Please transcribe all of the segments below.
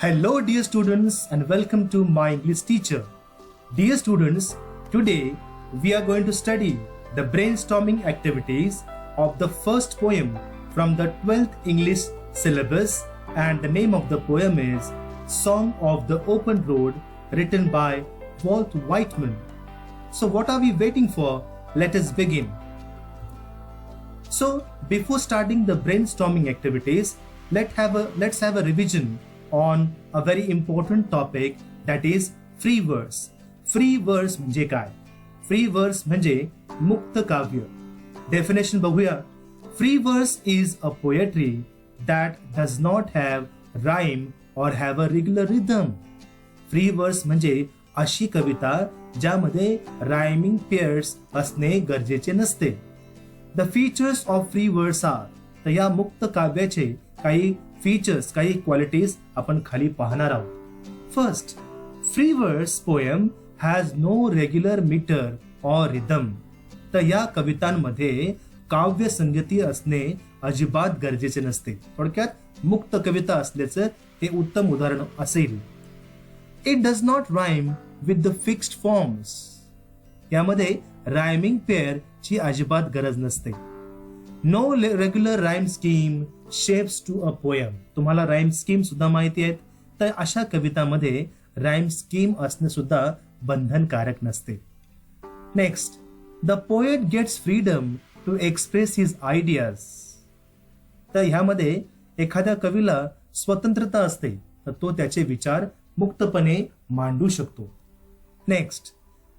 Hello dear students and welcome to my English teacher. Dear students, today we are going to study the brainstorming activities of the first poem from the 12th English syllabus, and the name of the poem is Song of the Open Road, written by Walt Whitman. So what are we waiting for? Let us begin. So before starting the brainstorming activities, let's have a revision on a very important topic, that is free verse. Free verse म्हणजे काय? Free verse म्हणजे मुक्त काव्य. Definition बघूया. Free verse is a poetry that does not have rhyme or have a regular rhythm. Free verse म्हणजे अशी कविता ज्यामध्ये रायमिंग पेअर्स असणे गरजेचे नसते. The features of free verse are, तर या मुक्त काव्याचे काही फीचर्स, काही क्वालिटीज आपण खाली पाहणार आहोत. First, free verse poem has no regular meter or rhythm. तर या कवितांमध्ये काव्य संगती असणे अजिबात गरजेचे नसते. थोडक्यात मुक्त कविता असल्याचं हे उत्तम उदाहरण असेल. It does not rhyme with the fixed forms. यामध्ये रायमिंग पेअर ची अजिबात गरज नसते. No regular rhyme scheme shapes to a poem. तुम्हाला राईम स्कीम सुद्धा माहिती आहेत, तर अशा कवितामध्ये राईम स्कीम असणे सुद्धा बंधनकारक नसते. Next, the poet gets freedom to express his ideas. तर ह्यामध्ये एखाद्या कवीला स्वतंत्रता असते, तर तो त्याचे विचार मुक्तपणे मांडू शकतो. Next,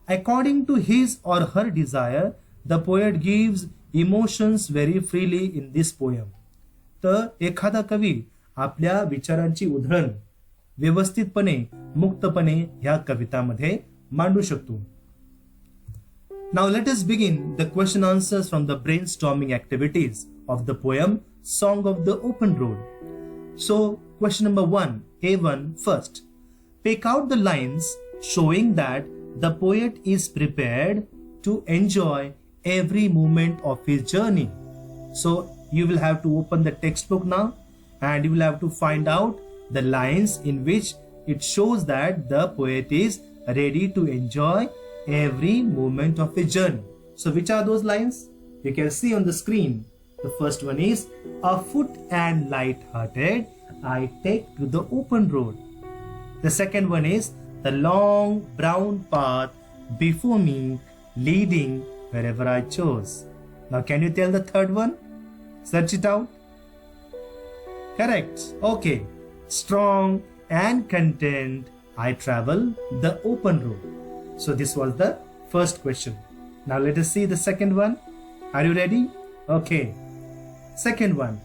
according to his or her desire the poet gives emotions very freely in this poem. तर एखादा कवी आपल्या विचारांची उधळण व्यवस्थितपणे, मुक्तपणे ह्या कवितामध्ये मांडू शकतो. Now let us begin the question answers from the brainstorming activities of the poem song of the open road. So question number 1, A1 first. Pick out the lines showing that the poet is prepared to enjoy every moment of his journey. So you will have to open the textbook now and you will have to find out the lines in which it shows that the poet is ready to enjoy every moment of his journey. So which are those lines? You can see on the screen. The first one is, afoot and light-hearted I take to the open road. The second one is, the long brown path before me leading wherever I chose. Now can you tell the third one? Search it out. Correct. Okay. Strong and content I travel the open road. So this was the first question. Now let us see the second one. Are you ready? Okay. Second one.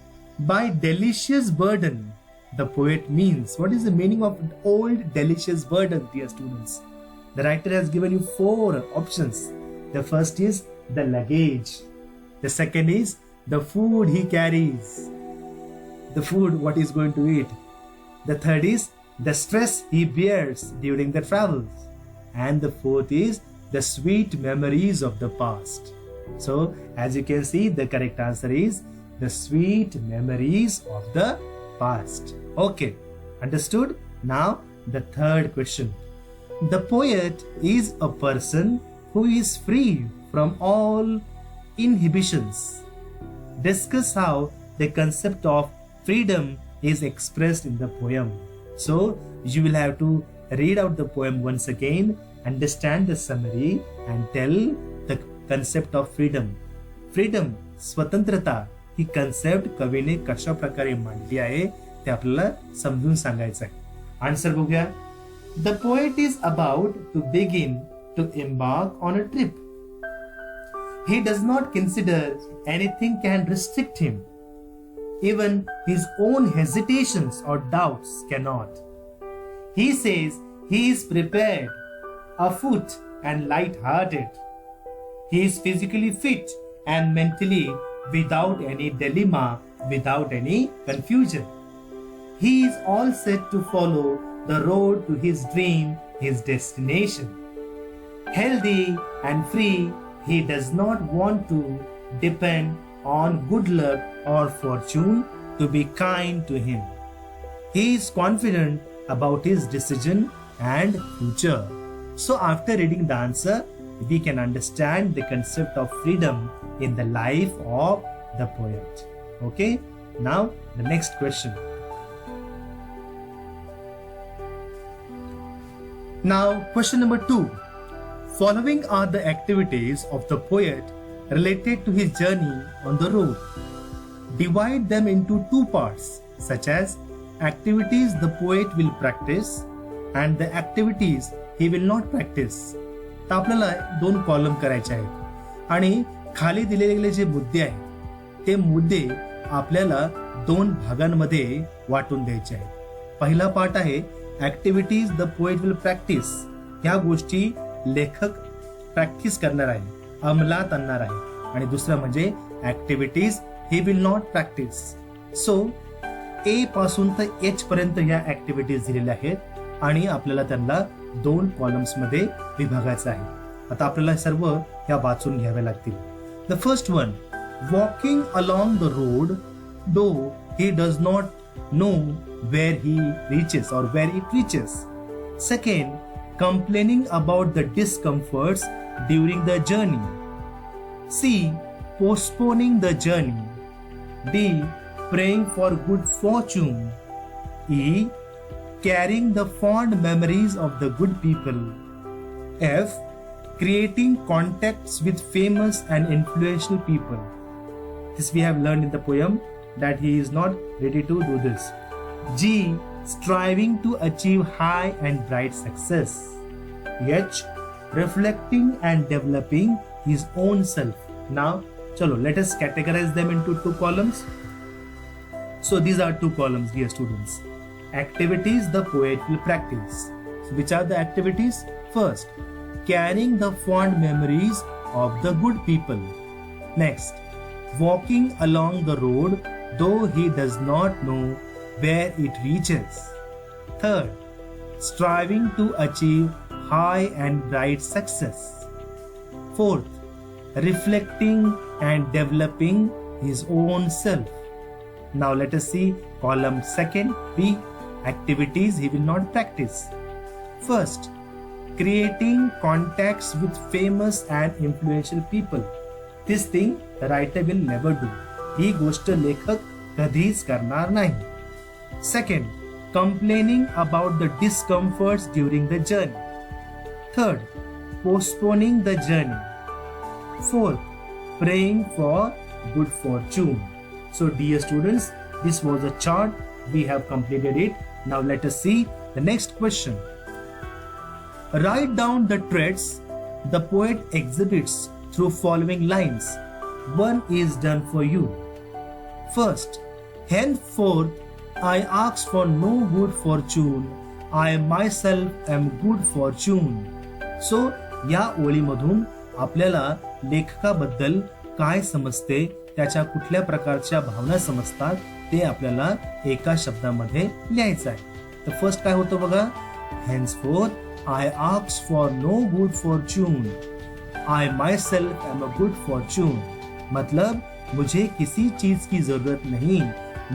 By delicious burden, the poet means. What is the meaning of old delicious burden, dear students? The writer has given you 4 options. The first is the luggage. The second is the food he carries. The food what he's going to eat. The third is the stress he bears during the travels. And the fourth is the sweet memories of the past. So as you can see, the correct answer is the sweet memories of the past. Okay, understood? Now the third question. The poet is a person who is free from all inhibitions. Discuss how the concept of freedom is expressed in the poem. So you will have to read out the poem once again, understand the summary and tell the concept of freedom. Freedom, स्वतंत्रता, ही concept कवीने कशा प्रकारे मांडली आहे ते आपल्याला समजून सांगायचं आहे. आन्सर बघूया. The poet is about to begin to embark on a trip. He does not consider anything can restrict him. Even his own hesitations or doubts cannot. He says he is prepared, afoot and light-hearted. He is physically fit and mentally without any dilemma, without any confusion. He is all set to follow the road to his dream, his destination. Healthy and free, he does not want to depend on good luck or fortune to be kind to him. He is confident about his decision and future. So after reading the answer, we can understand the concept of freedom in the life of the poet. Okay, now the next question. Now, question number 2. Following are the activities of the poet related to his journey on the road. Divide them into 2 parts, such as activities the poet will practice and the activities he will not practice. तर आपल्याला 2 column करायचे आहेत आणि खाली दिलेले जे मुद्दे आहेत ते मुद्दे आपल्याला 2 भागांमध्ये वाटून द्यायचे आहेत. पहिला पार्ट आहे activities the poet will practice. ह्या गोष्टी लेखक प्रॅक्टिस करणार आहे, अंमलात आणणार आहे. आणि दुसरं म्हणजे activities he will not practise. So A पासून तर एच पर्यंत या ऍक्टिव्हिटीज दिलेल्या आहेत आणि आपल्याला त्यांना 2 कॉलम्स मध्ये विभागायचं आहे. आता आपल्याला सर्व ह्या वाचून घ्याव्या लागतील. The first one, walking along the road though he does not know where he reaches or where it reaches. Second, complaining about the discomforts during the journey. C, postponing the journey. D, praying for good fortune. E, carrying the fond memories of the good people. F, creating contacts with famous and influential people. This we have learned in the poem that he is not ready to do this. G, striving to achieve high and bright success. H, reflecting and developing his own self. Now, chalo, let us categorize them into 2 columns. So these are 2 columns, dear students. Activities the poet will practice. So which are the activities? First, carrying the fond memories of the good people. Next, walking along the road though he does not know where it reaches. Third, striving to achieve high and bright success. Fourth, reflecting and developing his own self. Now let us see column second, B, activities he will not practice. First, creating contacts with famous and influential people. This thing the writer will never do. ही गोष्ट लेखक कधीच करणार नाही. Second, complaining about the discomforts during the journey. Third, postponing the journey. Fourth, praying for good fortune. So dear students, this was a chart. We have completed it. Now let us see the next question. Write down the traits the poet exhibits through following lines. One is done for you. First, henceforth I ask for no good fortune. I myself am good fortune. So या ओळीमधून आपल्याला लेखकाबद्दल काय समजते, त्याच्या कुठल्या प्रकारच्या भावना समजतात ते आपल्याला एका शब्दामध्ये लिहायचं आहे. तर फर्स्ट काय होतं बघा, henceforth I ask for no good fortune. I myself am a good fortune. मतलब मुझे किसी चीज की जरूरत नहीं,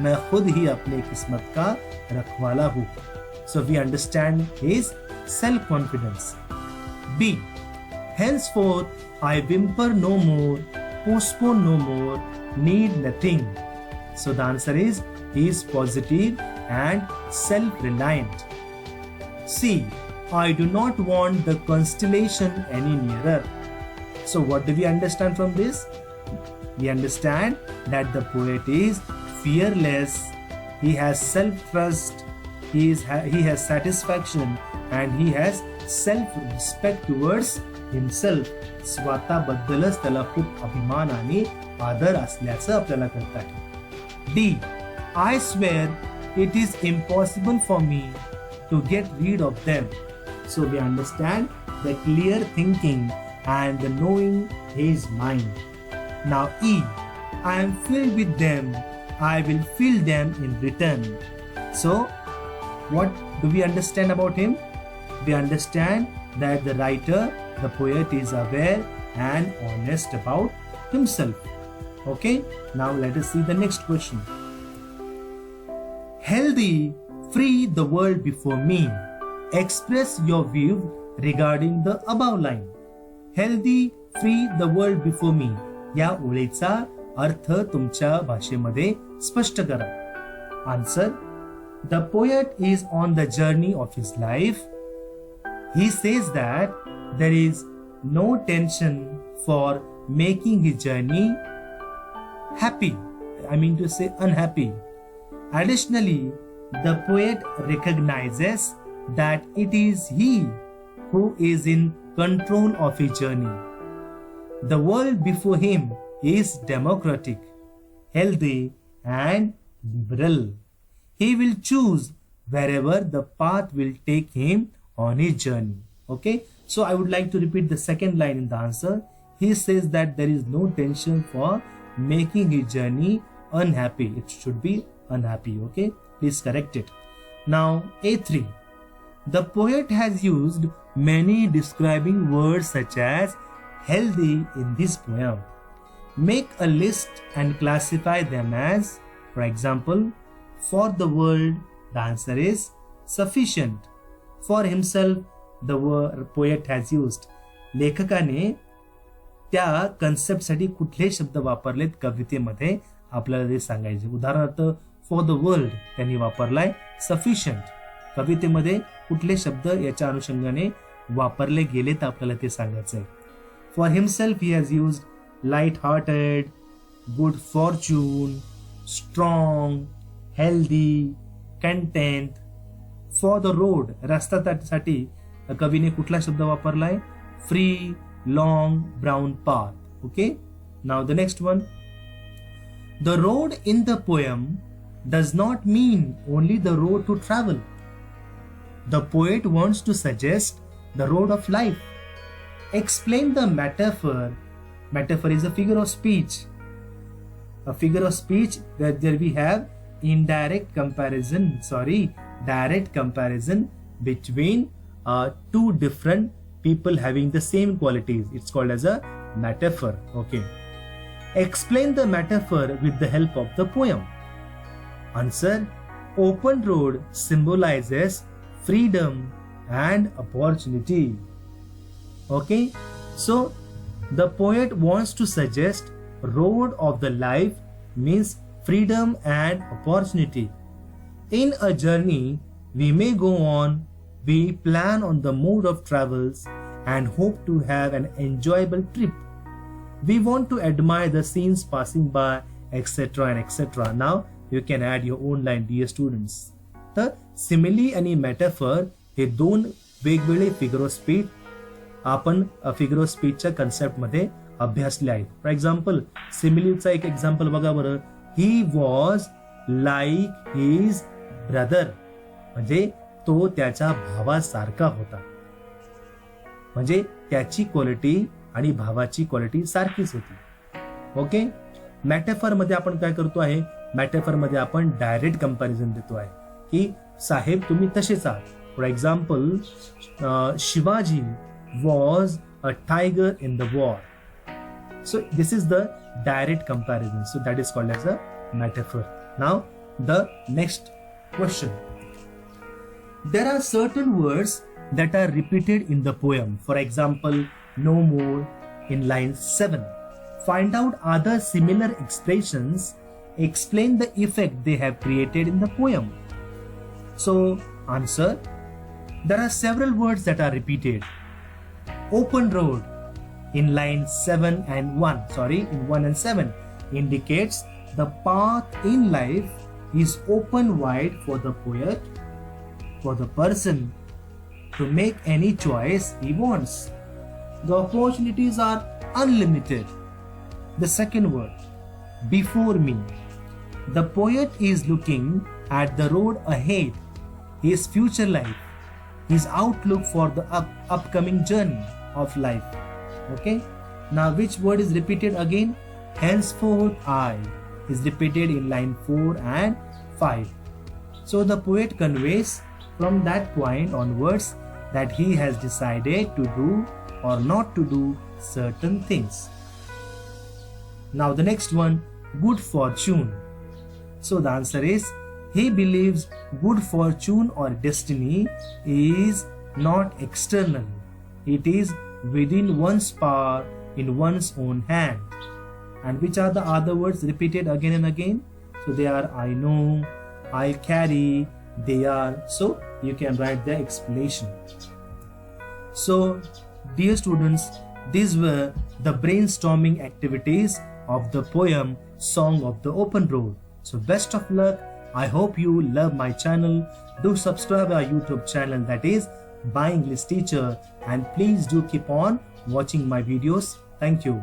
मैं खुद ही अपने किस्मत का रखवाला हूं. So we understand his self-confidence. B, henceforth I whimper no more, postpone no more, need nothing. So the answer is he is positive and self-reliant. C, I do not want the constellation any nearer. So what do we understand from this? We understand that the poet is fearless, he has self-trust, he has satisfaction and he has self-respect towards himself. स्वतःबद्दलच त्याला खूप अभिमान आणि आदर असल्याचं आपल्याला कळतं आहे. D, I swear it is impossible for me to get rid of them. So we understand the clear thinking and the knowing his mind. Now E, I am filled with them, I will fill them in return. So what do we understand about him? We understand that the writer, the poet is aware and honest about himself. Okay, now let us see the next question. Healthy, Free the world before me. Express your view regarding the above line. Healthy, free the world before me. या ओळीचा अर्थ तुमच्या भाषेमध्ये स्पष्ट करा. Answer. The poet is on the journey of his life. He says that there is no tension for making his journey happy. I mean to say unhappy. Additionally, the poet recognizes that it is he who is in control of his journey. The world before him is democratic, healthy, and liberal. He will choose wherever the path will take him on his journey. Okay, so I would like to repeat the second line in the answer. He says that there is no tension for making his journey unhappy. It should be unhappy. Okay, please correct it. Now A3. The poet has used many describing words such as healthy in this poem. Make a list and classify them as, for example, for the world, the answer is sufficient. For himself, the poet has used. लेखकाने त्या कन्सेप्टसाठी कुठले शब्द वापरलेत कवितेमध्ये आपल्याला ते सांगायचे. उदाहरणार्थ for the world त्यांनी वापरलाय sufficient. कवितेमध्ये कुठले शब्द याच्या अनुषंगाने वापरले गेलेत आपल्याला ते सांगायचंय. For himself he has used light hearted, good fortune, strong, healthy, content. For the road रस्त्यासाठी कवीने कुठला शब्द वापरलाय? Free, long, brown path. Okay, now the next one. The road in the poem does not mean only the road to travel. The poet wants to suggest the road of life. Explain the metaphor. Metaphor is a figure of speech. A figure of speech that there we have direct comparison between two different people having the same qualities. It's called as a metaphor. Okay. Explain the metaphor with the help of the poem. Answer. Open road symbolizes freedom and opportunity. Okay, so the poet wants to suggest road of the life means freedom and opportunity. In a journey we may go on, we plan on the mode of travels and hope to have an enjoyable trip. We want to admire the scenes passing by, etc. and etc. Now you can add your own line, dear students. तर simile आणि metaphor हे दोन वेगवेगळे figure of speech आपण figure of स्पीचच्या concept मध्ये अभ्यासले आहेत. For example सिमिलीचा एक example बघा बरं. He was like his brother, म्हणजे तो त्याच्या भावासारखा होता. म्हणजे त्याची क्वालिटी आणि भावाची क्वालिटी सारखीच होती. ओके, मेटाफर मध्ये आपण काय करतो आहे? मेटाफर मध्ये आपण डायरेक्ट कंपॅरिझन देतो आहे की साहेब तुम्ही तसेच आहात. For example Shivaji was a tiger in the war. So this is the direct comparison. So that is called as a metaphor. Now the next question. There are certain words that are repeated in the poem. For example, no more in line 7. Find out other similar expressions. Explain the effect they have created in the poem. So, answer. There are several words that are repeated. Open road in line 7 and 1. In 1 and 7 indicates the path in life is open wide for the poet, for the person to make any choice he wants. The opportunities are unlimited. The second word, before me. The poet is looking at the road ahead, his future life, his outlook for the upcoming journey of life. Okay? Now which word is repeated again? Henceforth I is repeated in line 4 and 5. So the poet conveys from that point onwards that he has decided to do or not to do certain things. Now the next one, good fortune. So the answer is He believes good fortune or destiny is not external. It is within one's power, in one's own hand. And which are the other words repeated again and again? So they are I know, I carry, they are. So you can write the explanation. So dear students, these were the brainstorming activities of the poem Song of the Open Road. So best of luck. I hope you love my channel. Do subscribe our YouTube channel, that is My English Teacher, and please do keep on watching my videos. Thank you.